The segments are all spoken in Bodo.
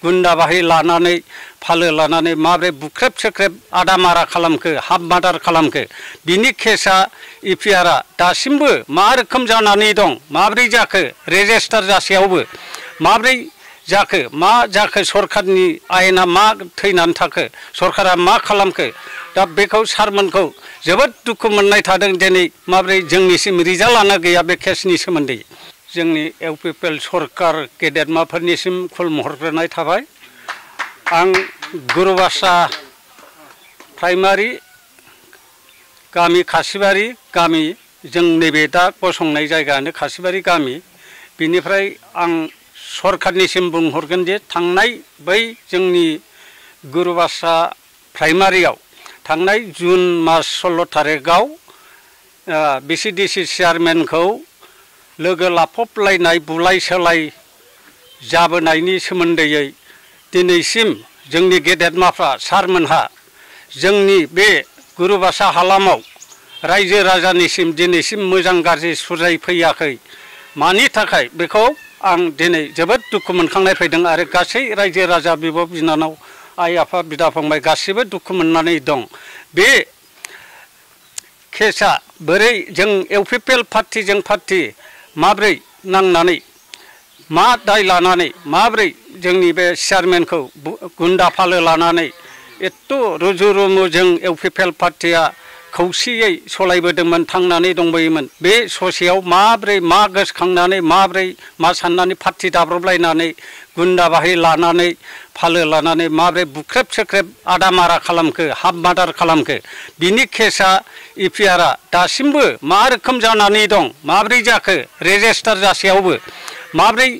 गुन्दा बाहि लानानै फालो लानानै माब्रै बुख्रेब सेख्रेब आदा मारा खालामखो हाफ मार्डार खालामखो बिनि केसा इपिआरआ दासिमबो मा रोखोम जानानै दं माब्रै जाखो रेजिस्टार जासेयावबो माब्रै जाखो मा जाखो सरकारनि आयेना मा थैनानै थाखो सरकारा मा खालामखो दा बेखौ सारमोनखौ जोबोद दुखु मोननाय थादों दिनै माब्रै जोंनिसिम रिजाल्टआनो गैया बे केसनि सोमोन्दै जोंनि इउपिपिएल सरकार गेदेरमाफोरनिसिम खुलुमहरग्रोनाय थाबाय आं गुरुबासा प्राइमारि गामि खासिबारि गामि जों नैबे दा गसंनाय जायगायानो खासिबारि गामि बिनिफ्राय आं सरकारनिसिम बुंहरगोन जे थांनाय बै जोंनि गुरुबासा प्राइमारियाव थांनाय जुन मास 16 तारिखआव बिसिडिसि चेयारमेनखौ लोगो लाफबलायनाय बुलाय सोलाय जाबोनायनि सोमोन्दैयै दिनैसिम जोंनि गेदेरमाफ्रा सारमोनहा जोंनि बे गुरुबासा हालामाव रायजो राजानिसिम दिनैसिम मोजां गाज्रि सुजाय फैयाखै मानि थाखाय बेखौ आं दिनै जोबोद दुखु मोनखांनाय फैदों आरो गासै रायजो राजा बिब' बिनानाव आइ आफा बिदा फंबाय गासिबो दुखु मोननानै दं बे केसा बोरै जों इउपिपिएल पार्टिजों पार्टि माब्रै नांनानै मा दाय लानानै माब्रै जोंनि बे चेयारमेनखौ गुन्दा फालो लानानै एत्त' रुजु रुमु जों इउपिपिएल पार्टिया खौसेयै सलायबोदोंमोन थांनानै दंबोयोमोन बे ससेयाव माब्रै मा गोसोखांनानै माब्रै मा साननानै पार्टि दाब्रबलायनानै गुन्दा बाहि लानानै फालो लानानै माब्रै बुख्रेब सेख्रेब आदा मारा खालामखो हाफ मार्डार खालामखो बिनि केसा इपिआरआ दासिमबो मा रोखोम जानानै दं माब्रै जाखो रेजिस्टार जासेयावबो माब्रै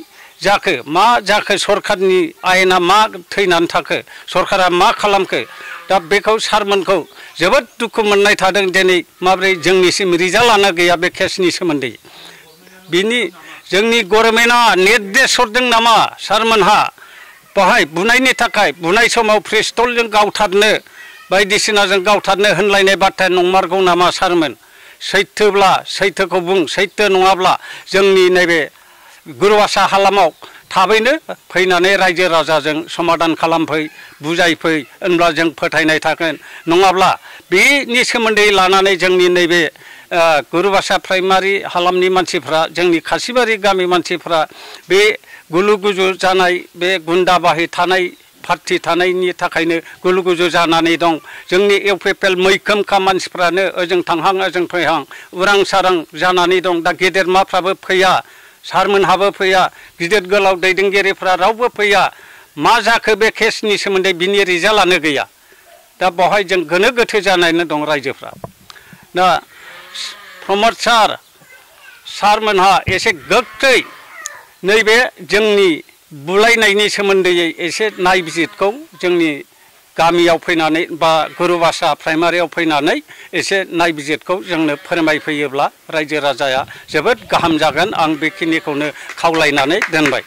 जाखो मा जाखो सरकारनि आयेना मा थैनानै थाखो सरकारा मा खालामखो दा बेखौ सारमोनखौ जोबोद दुखु मोननाय थादों दिनै माब्रै जोंनिसिम रिजाल्टआनो गैया बे केसनि सोमोन्दै बिनि जोंनि गभर्नमेन्टआ निर्देश हरदों नामा सारमोनहा बहाय बुनायनि थाखाय बुनाय समाव पिस्तलजों गावथारनो बायदिसिनाजों गावथारनो होनलायनाय बाथ्राया नंमारगौ नामा सारमोन सैथोब्ला सैथोखौ बुं सैथो नङाब्ला जोंनि नैबे गुरुबासा हालामाव थाबैनो फैनानै रायजो राजाजों समाधान खालामफै बुजायफै होनब्ला जों फोथायनाय थागोन नङाब्ला बेनि सोमोन्दै लानानै जोंनि नैबे गुरुबासा प्राइमारि हालामनि मानसिफ्रा जोंनि खासिबारि गामि मानसिफ्रा बे गुलु गुजु जानाय बे गुन्दा बाहि थानाय पार्टि थानायनि थाखायनो गुलु गुजु जानानै दं जोंनि इउपिपिएल मैखोमखा मानसिफ्रानो ओजों थांहां ओजों फैहां उरां सारां जानानै दं दा गेदेरमाफ्राबो फैया सारमोनहाबो फैया गिदिर गोलाव दैदेनगिरिफ्रा रावबो फैया मा जाखो बे केसनि सोमोन्दै बिनि रिजाल्टआनो गैया दा बेवहाय जों गोनो गोथो जानानै दं रायजोफ्रा दा प्रमद सारमोनहा एसे गोख्रै नैबे जोंनि बुलायनायनि सोमोन्दै एसे नायबिजिरखौ जोंनि गामियाव फैनानै बा गुरुबासा प्राइमारियाव फैनानै एसे नायबिजिरखौ जोंनो फोरमायफैयोब्ला रायजो राजाया जोबोद गाहाम जागोन आं बेखिनिखौनो खावलायनानै दोनबाय।